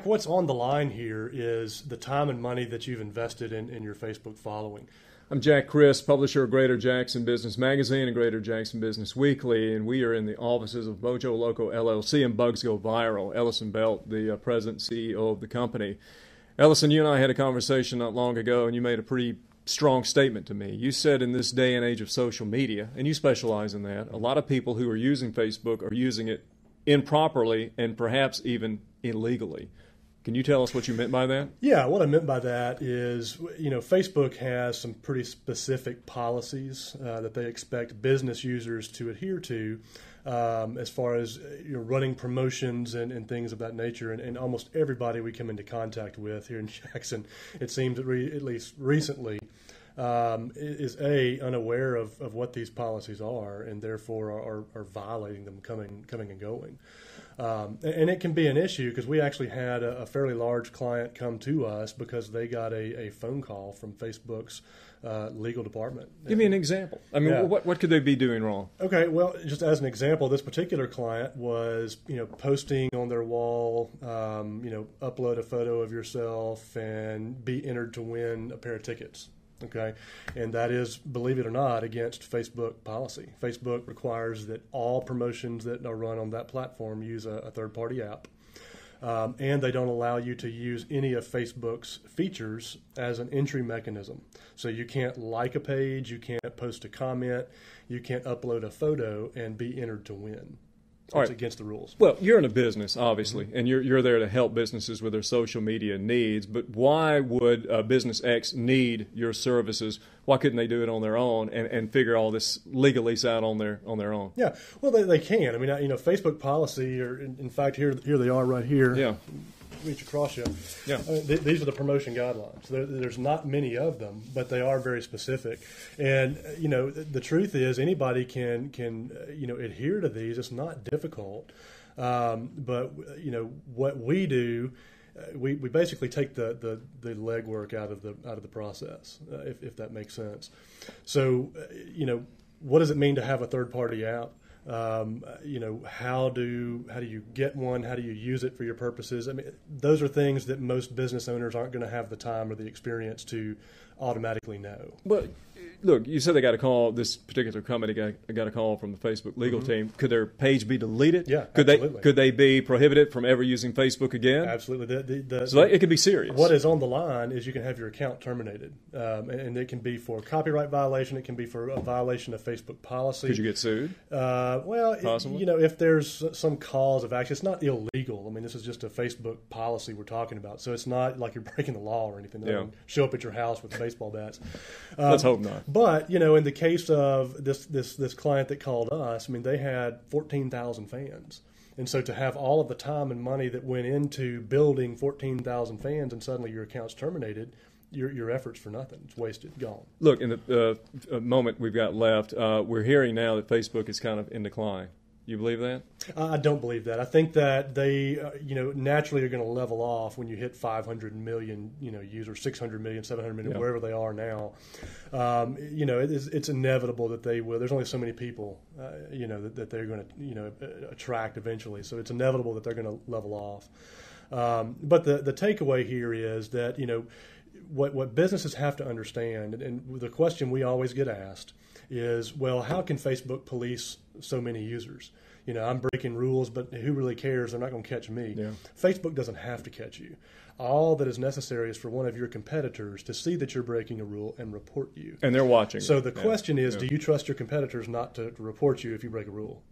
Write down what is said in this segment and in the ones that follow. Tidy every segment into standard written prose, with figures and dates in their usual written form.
What's on the line here is the time and money that you've invested in your Facebook following. I'm Jack Criss, publisher of Greater Jackson Business Magazine and Greater Jackson Business Weekly, and we are in the offices of Mojo Loco LLC and Bugs Go Viral. Ellison Belt, the president and CEO of the company. Ellison, you and I had a conversation not long ago, and you made a pretty strong statement to me. You said in this day and age of social media, and you specialize in that, a lot of people who are using Facebook are using it improperly and perhaps even illegally. Can you tell us what you meant by that? Yeah, what I meant by that is, Facebook has some pretty specific policies that they expect business users to adhere to as far as running promotions and things of that nature. And almost everybody we come into contact with here in Jackson, it seems at least recently, is unaware of what these policies are and therefore are violating them coming and going. And it can be an issue because we actually had a fairly large client come to us because they got a phone call from Facebook's legal department. Give me an example. I mean, yeah. What could they be doing wrong? Okay, well, just as an example, this particular client was, posting on their wall, upload a photo of yourself and be entered to win a pair of tickets. Okay, and that is, believe it or not, against Facebook policy. Facebook requires that all promotions that are run on that platform use a third-party app, and they don't allow you to use any of Facebook's features as an entry mechanism. So you can't like a page, you can't post a comment, you can't upload a photo and be entered to win. It's against the rules. Well, you're in a business, obviously, and you're there to help businesses with their social media needs. But why would Business X need your services? Why couldn't they do it on their own and figure all this legalese out on their own? Yeah, well, they can. I mean, Facebook policy, or in fact, here they are right here. Yeah. Reach across you. Yeah. These are the promotion guidelines. There's not many of them, but they are very specific. And the truth is, anybody can adhere to these. It's not difficult. But what we do, we basically take the legwork out of the process, if that makes sense. So what does it mean to have a third party app? How do you get one? How do you use it for your purposes? I mean, those are things that most business owners aren't going to have the time or the experience to automatically know. But look, you said they got a call. This particular company got a call from the Facebook legal team. Could their page be deleted? Yeah, absolutely. Could they be prohibited from ever using Facebook again? Absolutely. So it could be serious. What is on the line is you can have your account terminated, and it can be for copyright violation. It can be for a violation of Facebook policy. Could you get sued? Possibly. If there's some cause of action, it's not illegal. I mean, this is just a Facebook policy we're talking about, so it's not like you're breaking the law or anything. They don't show up at your house with baseball bats. Let's hope not. But in the case of this client that called us, I mean, they had 14,000 fans, and so to have all of the time and money that went into building 14,000 fans, and suddenly your account's terminated, your efforts for nothing. It's wasted, gone. Look, in the moment we've got left, we're hearing now that Facebook is kind of in decline. You believe that? I don't believe that. I think that they, naturally are going to level off when you hit 500 million, users, 600 million, 700 million, wherever they are now. It's inevitable that they will. There's only so many people, that they're going to, attract eventually. So it's inevitable that they're going to level off. But the takeaway here is that, what businesses have to understand, and the question we always get asked is, well, how can Facebook police so many users? I'm breaking rules, but who really cares? They're not going to catch me. Yeah. Facebook doesn't have to catch you. All that is necessary is for one of your competitors to see that you're breaking a rule and report you. And they're watching. So the question is, do you trust your competitors not to report you if you break a rule?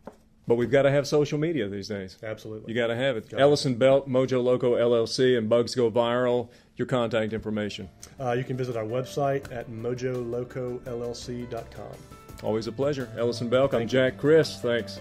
But we've got to have social media these days. Absolutely. You got to have it. Ellison Belt, Mojo Loco LLC, and Bugs Go Viral. Your contact information. You can visit our website at mojolocollc.com. Always a pleasure. Ellison Belk, I'm Jack Criss. Thanks.